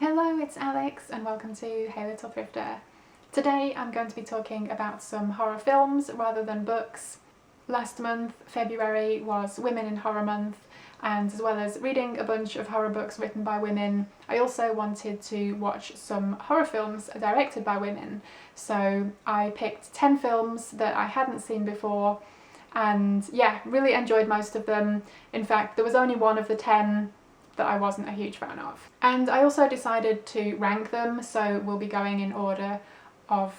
Hello, it's Alex and welcome to Hey Little Thrifter. Today I'm going to be talking about some horror films rather than books. Last month, February, was Women in Horror Month, and as well as reading a bunch of horror books written by women, I also wanted to watch some horror films directed by women. So I picked 10 films that I hadn't seen before, and yeah, really enjoyed most of them. In fact, there was only one of the 10 that I wasn't a huge fan of. And I also decided to rank them, so we'll be going in order of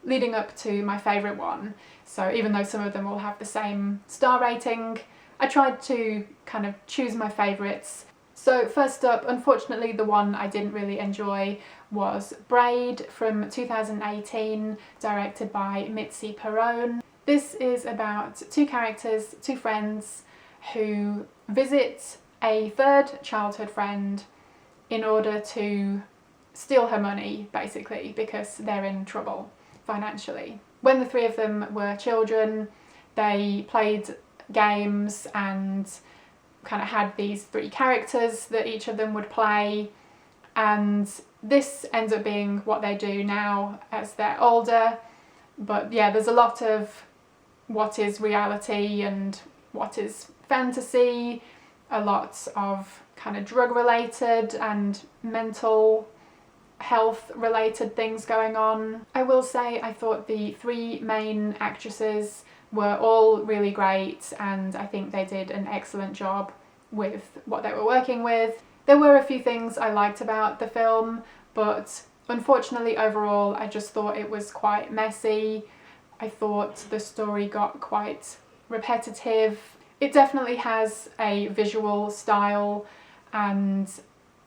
leading up to my favourite one. So even though some of them will have the same star rating, I tried to kind of choose my favourites. So first up, unfortunately the one I didn't really enjoy was Braid from 2018, directed by Mitzi Perrone. This is about two characters, two friends, who visit a third childhood friend in order to steal her money, basically, because they're in trouble financially. When the three of them were children, they played games and kind of had these three characters that each of them would play, and this ends up being what they do now as they're older. But yeah, there's a lot of what is reality and what is fantasy, a lot of kind of drug related and mental health related things going on. I will say I thought the three main actresses were all really great, and I think they did an excellent job with what they were working with. There were a few things I liked about the film, but unfortunately overall I just thought it was quite messy. I thought the story got quite repetitive. It definitely has a visual style, and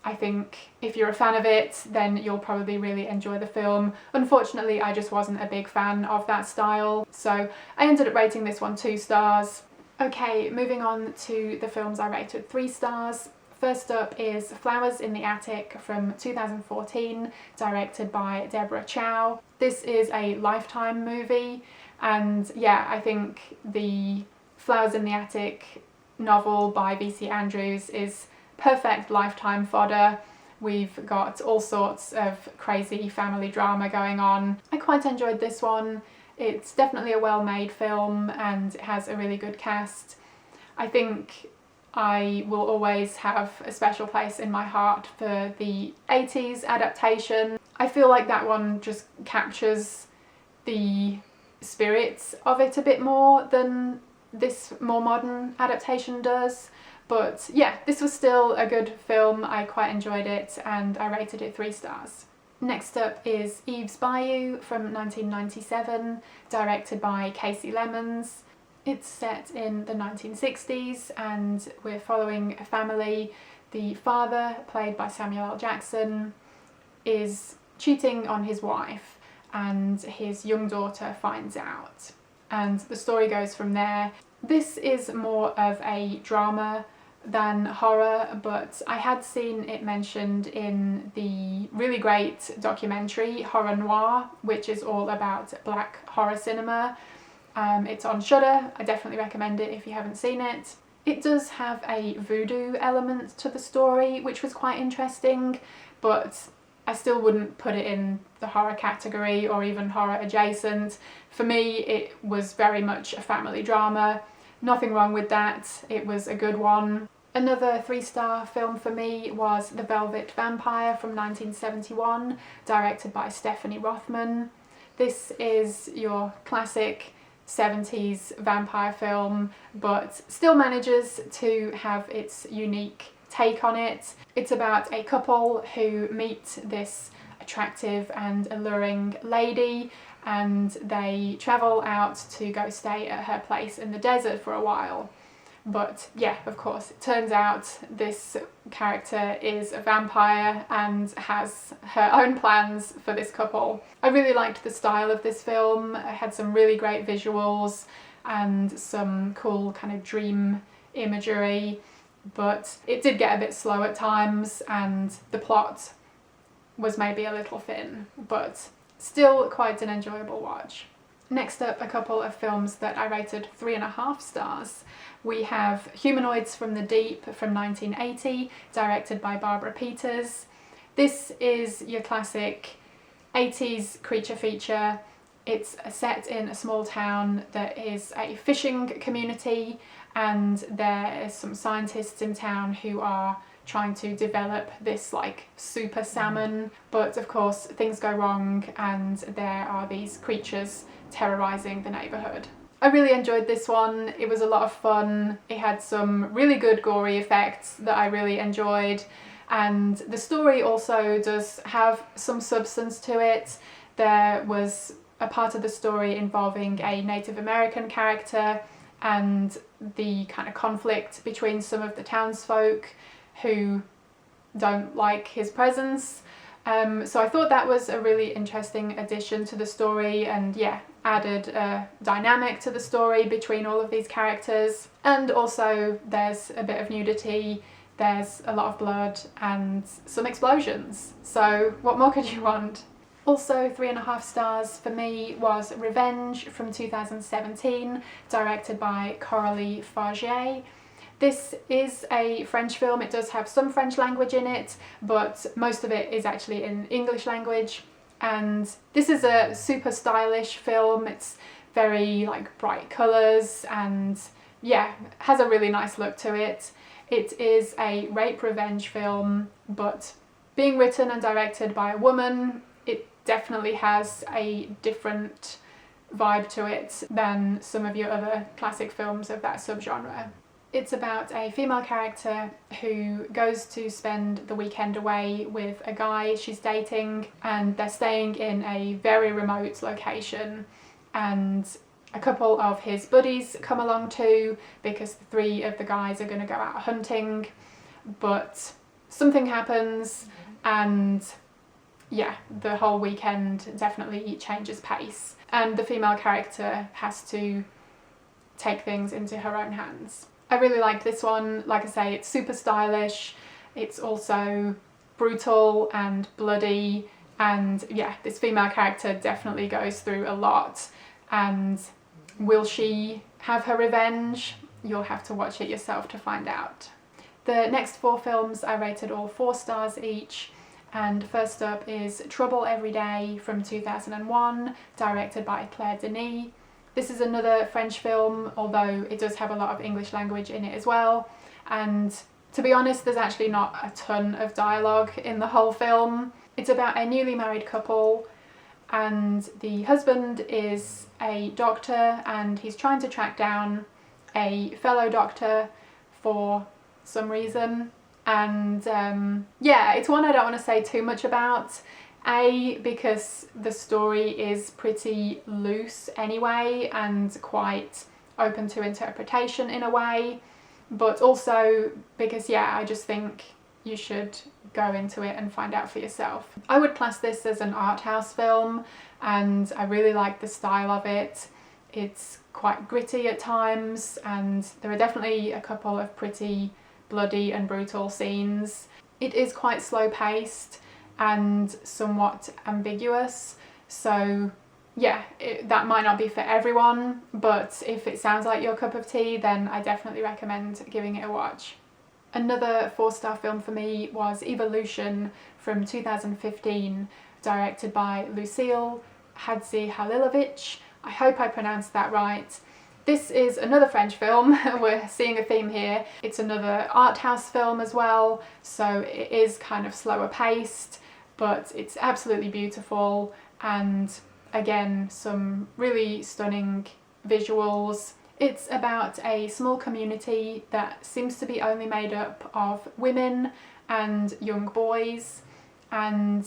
I think if you're a fan of it, then you'll probably really enjoy the film. Unfortunately, I just wasn't a big fan of that style, so I ended up rating this one 2 stars. Okay, moving on to the films I rated 3 stars. First up is Flowers in the Attic from 2014, directed by Deborah Chow. This is a Lifetime movie, and yeah, I think the Flowers in the Attic novel by V.C. Andrews is perfect Lifetime fodder. We've got all sorts of crazy family drama going on. I quite enjoyed this one. It's definitely a well-made film and it has a really good cast. I think I will always have a special place in my heart for the 80s adaptation. I feel like that one just captures the spirits of it a bit more than this more modern adaptation does. But yeah, this was still a good film. I quite enjoyed it and I rated it 3 stars. Next up is Eve's Bayou from 1997, directed by Casey Lemons. It's set in the 1960s and we're following a family. The father, played by Samuel L. Jackson, is cheating on his wife and his young daughter finds out. And the story goes from there. This is more of a drama than horror, but I had seen it mentioned in the really great documentary Horror Noire, which is all about black horror cinema. It's on Shudder. I definitely recommend it if you haven't seen it. It does have a voodoo element to the story, which was quite interesting, but I still wouldn't put it in the horror category or even horror adjacent. For me, it was very much a family drama. Nothing wrong with that. It was a good one. Another 3-star film for me was The Velvet Vampire from 1971, directed by Stephanie Rothman. This is your classic 70s vampire film, but still manages to have its unique take on it. It's about a couple who meet this attractive and alluring lady, and they travel out to go stay at her place in the desert for a while. But yeah, of course, it turns out this character is a vampire and has her own plans for this couple. I really liked the style of this film. It had some really great visuals and some cool kind of dream imagery, but it did get a bit slow at times and the plot was maybe a little thin, but still quite an enjoyable watch. Next up, a couple of films that I rated 3.5 stars. We have Humanoids from the Deep from 1980, directed by Barbara Peters. This is your classic 80s creature feature. It's set in a small town that is a fishing community, and there are some scientists in town who are trying to develop this like super salmon, but of course things go wrong and there are these creatures terrorizing the neighborhood. I really enjoyed this one. It was a lot of fun. It had some really good gory effects that I really enjoyed, and the story also does have some substance to it. There was a part of the story involving a Native American character and the kind of conflict between some of the townsfolk who don't like his presence. So I thought that was a really interesting addition to the story, and yeah, added a dynamic to the story between all of these characters. And also there's a bit of nudity, there's a lot of blood and some explosions. So what more could you want? Also 3.5 stars for me was Revenge from 2017, directed by Coralie Fargier. This is a French film. It does have some French language in it, but most of it is actually in English language. And this is a super stylish film. It's very like bright colours and yeah, has a really nice look to it. It is a rape revenge film, but being written and directed by a woman, it definitely has a different vibe to it than some of your other classic films of that subgenre. It's about a female character who goes to spend the weekend away with a guy she's dating, and they're staying in a very remote location, and a couple of his buddies come along too because 3 of the guys are going to go out hunting, but something happens and yeah, the whole weekend definitely changes pace and the female character has to take things into her own hands. I really liked this one. Like I say, it's super stylish, it's also brutal and bloody, and yeah, this female character definitely goes through a lot, and will she have her revenge? You'll have to watch it yourself to find out. The next 4 films I rated all 4 stars each, and first up is Trouble Every Day from 2001, directed by Claire Denis. This is another French film, although it does have a lot of English language in it as well, and to be honest, there's actually not a ton of dialogue in the whole film. It's about a newly married couple, and the husband is a doctor and he's trying to track down a fellow doctor for some reason, and yeah, it's one I don't want to say too much about. Because the story is pretty loose anyway and quite open to interpretation in a way, but also because yeah, I just think you should go into it and find out for yourself. I would class this as an art house film, and I really like the style of it. It's quite gritty at times, and there are definitely a couple of pretty bloody and brutal scenes. It is quite slow paced and somewhat ambiguous, so yeah, that might not be for everyone, but if it sounds like your cup of tea, then I definitely recommend giving it a watch. Another 4-star film for me was Evolution from 2015, directed by Lucille Hadzihalilovic. I hope I pronounced that right. This is another French film. We're seeing a theme here. It's another art house film as well, so it is kind of slower paced, but it's absolutely beautiful, and again, some really stunning visuals. It's about a small community that seems to be only made up of women and young boys, and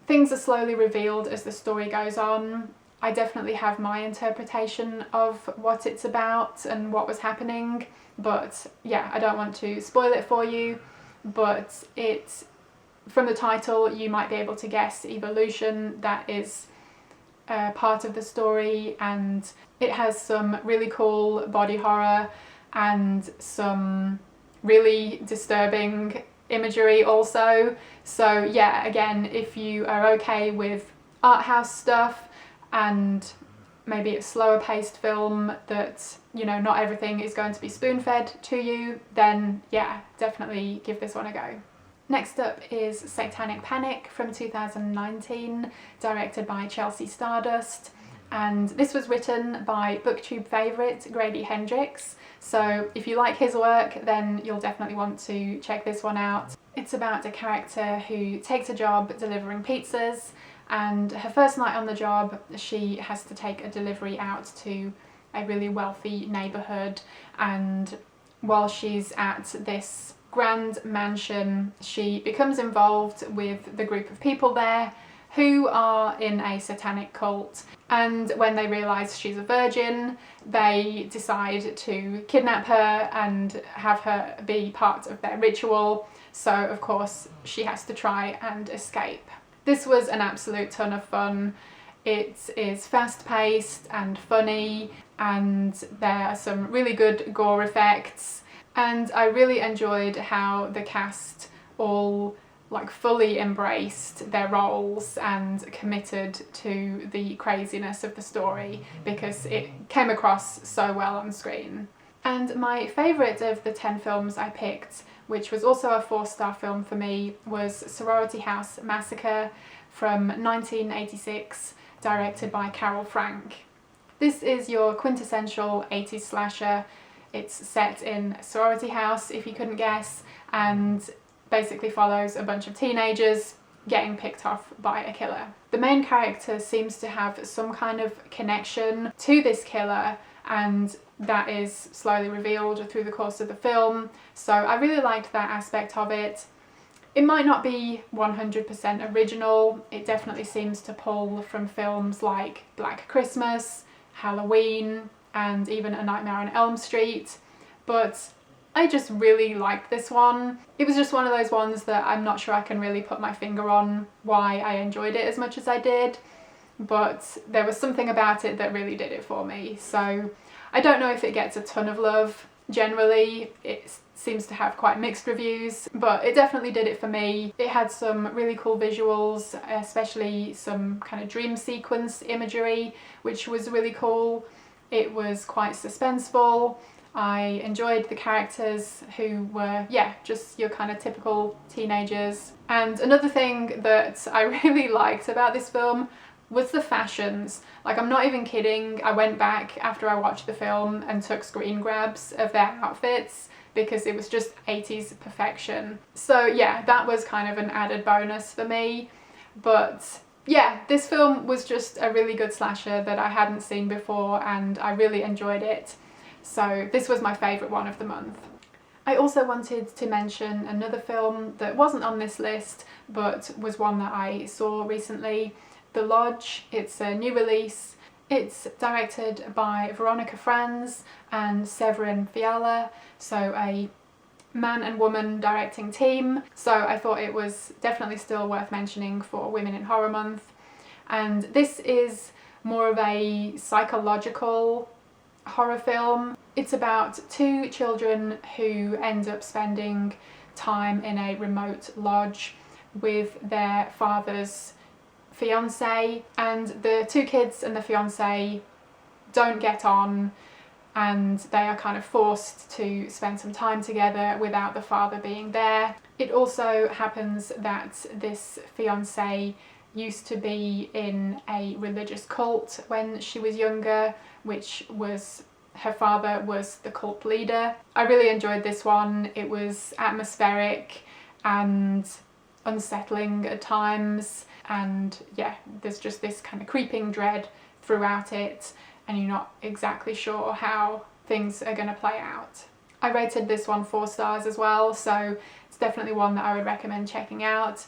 things are slowly revealed as the story goes on. I definitely have my interpretation of what it's about and what was happening, but yeah, I don't want to spoil it for you, but it's, from the title you might be able to guess evolution. That is part of the story, and it has some really cool body horror and some really disturbing imagery also. So yeah, again, if you are okay with art house stuff and maybe a slower paced film that, you know, not everything is going to be spoon fed to you, then yeah, definitely give this one a go. Next up is Satanic Panic from 2019, directed by Chelsea Stardust. And this was written by BookTube favourite Grady Hendrix. So if you like his work, then you'll definitely want to check this one out. It's about a character who takes a job delivering pizzas, and her first night on the job, she has to take a delivery out to a really wealthy neighbourhood, and while she's at this grand mansion, she becomes involved with the group of people there who are in a satanic cult, and when they realise she's a virgin, they decide to kidnap her and have her be part of their ritual, so of course she has to try and escape. This was an absolute ton of fun. It is fast-paced and funny, and there are some really good gore effects, and I really enjoyed how the cast all fully embraced their roles and committed to the craziness of the story, because it came across so well on screen. And my favourite of the 10 films I picked, which was also a 4-star film for me, was Sorority House Massacre from 1986, directed by Carol Frank. This is your quintessential 80s slasher. It's set in a sorority house, if you couldn't guess, and basically follows a bunch of teenagers getting picked off by a killer. The main character seems to have some kind of connection to this killer, and that is slowly revealed through the course of the film, so I really liked that aspect of it. It might not be 100% original, it definitely seems to pull from films like Black Christmas, Halloween, and even A Nightmare on Elm Street, but I just really liked this one. It was just one of those ones that I'm not sure I can really put my finger on why I enjoyed it as much as I did, but there was something about it that really did it for me. So I don't know if it gets a ton of love. Generally, it seems to have quite mixed reviews, but it definitely did it for me. It had some really cool visuals, especially some kind of dream sequence imagery, which was really cool. It was quite suspenseful. I enjoyed the characters, who were, just your kind of typical teenagers. And another thing that I really liked about this film was the fashions. I'm not even kidding, I went back after I watched the film and took screen grabs of their outfits, because it was just 80s perfection. So yeah, that was kind of an added bonus for me. But yeah, this film was just a really good slasher that I hadn't seen before, and I really enjoyed it. So this was my favourite one of the month. I also wanted to mention another film that wasn't on this list, but was one that I saw recently, The Lodge. It's a new release. It's directed by Veronica Franz and Severin Fiala, so a man and woman directing team. So I thought it was definitely still worth mentioning for Women in Horror Month. And this is more of a psychological horror film. It's about 2 children who end up spending time in a remote lodge with their father's fiance, and the 2 kids and the fiance don't get on, and they are kind of forced to spend some time together without the father being there. It also happens that this fiance used to be in a religious cult when she was younger, which was, her father was the cult leader. I really enjoyed this one. It was atmospheric and unsettling at times, and yeah, there's just this kind of creeping dread throughout it, and you're not exactly sure how things are going to play out. I rated this one 4 stars as well, so it's definitely one that I would recommend checking out.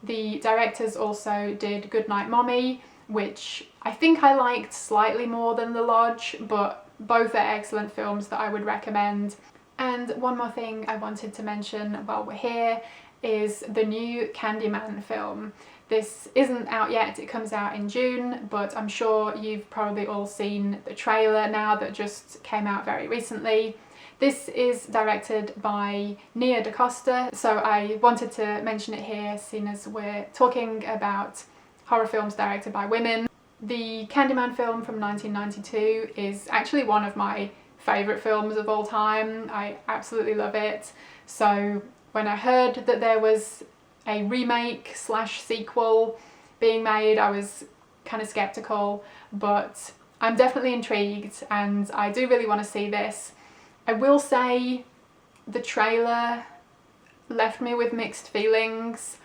The directors also did Goodnight Mommy, which I think I liked slightly more than The Lodge, but both are excellent films that I would recommend. And one more thing I wanted to mention while we're here is the new Candyman film. This isn't out yet, it comes out in June, but I'm sure you've probably all seen the trailer now that just came out very recently. This is directed by Nia DaCosta, so I wanted to mention it here, seeing as we're talking about horror films directed by women. The Candyman film from 1992 is actually one of my favourite films of all time. I absolutely love it. So When I heard that there was a remake slash sequel being made, I was kind of skeptical, but I'm definitely intrigued and I do really want to see this. I will say the trailer left me with mixed feelings.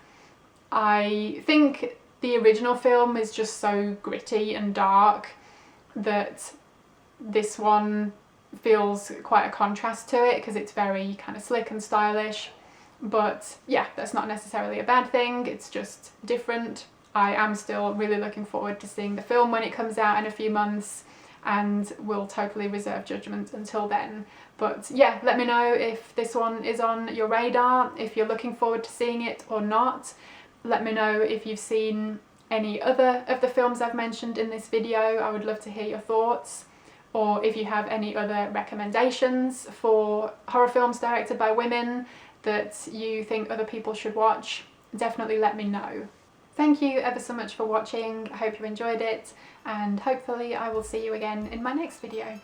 I think the original film is just so gritty and dark that this one feels quite a contrast to it because it's very kind of slick and stylish. But yeah, that's not necessarily a bad thing, it's just different. I am still really looking forward to seeing the film when it comes out in a few months, and will totally reserve judgment until then. But yeah, let me know if this one is on your radar, if you're looking forward to seeing it or not. Let me know if you've seen any other of the films I've mentioned in this video. I would love to hear your thoughts. Or if you have any other recommendations for horror films directed by women that you think other people should watch, definitely let me know. Thank you ever so much for watching. I hope you enjoyed it, and hopefully I will see you again in my next video.